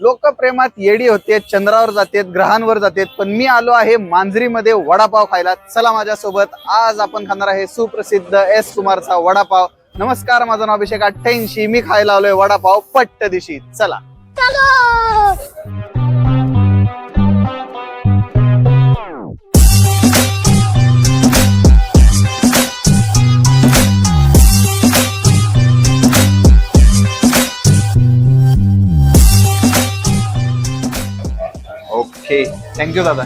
लोक प्रेमात येडी होते, चंद्रावर जातेत, ग्रहांवर जातेत, पण मी आलो आहे मांजरीमध्ये वडापाव खायला. चला माझ्यासोबत. आज आपण खाणार आहे सुप्रसिद्ध एस कुमारचा वडापाव. नमस्कार, माझं नाव अभिषेक 88. मी खायला आलोय वडापाव पट्ट दिशी. चला. ओके, थँक्यू दादा.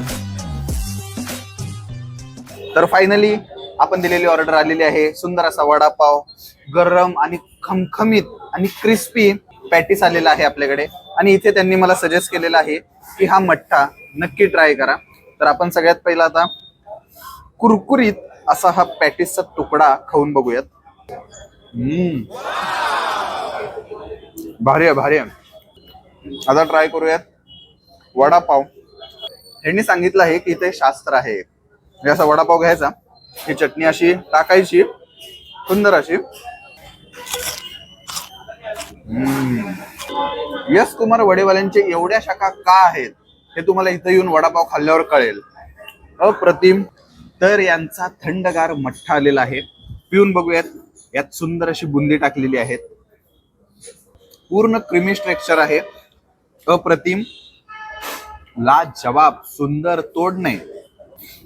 तर फायनली आपण दिलेली ऑर्डर आलेली आहे. सुंदर असा वडापाव, गरम आणि खमखमीत आणि क्रिस्पी पॅटीस आलेला आहे आपल्याकडे. आणि इथे त्यांनी मला सजेस्ट केलेला आहे की हा मठ्ठा नक्की ट्राय करा. तर आपण सगळ्यात पहिला आता कुरकुरीत असा हा पॅटीसचा तुकडा खाऊन बघूयात. भारी आहे, भारी आहे. आता ट्राय करूयात वडापाव. यांनी सांगितलं आहे की इथे शास्त्र आहे. म्हणजे असा वडापाव घ्यायचा, ही चटणी अशी टाकायची, सुंदर अशी. यस कुमार वडेवाल्यांचे एवढ्या शाखा का आहेत हे तुम्हाला इथं येऊन वडापाव खाल्ल्यावर कळेल. अप्रतिम. तर यांचा थंडगार मठ्ठा आलेला आहे, पिऊन बघूयात. यात सुंदर अशी बुंदी टाकलेली आहेत, पूर्ण क्रीमी स्ट्रक्चर आहे, अप्रतिम, लाजवाब, सुंदर, तोड नाही.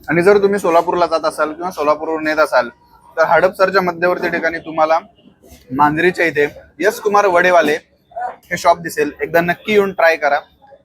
आणि जर तुम्ही सोलापूरला जात असाल किंवा सोलापूरवरून येत असाल तर हडपसरच्या मध्यवर्ती ठिकाणी तुम्हाला मांजरीच्या इथे यस कुमार वडेवाले हे शॉप दिसेल. एकदा नक्की येऊन ट्राय करा.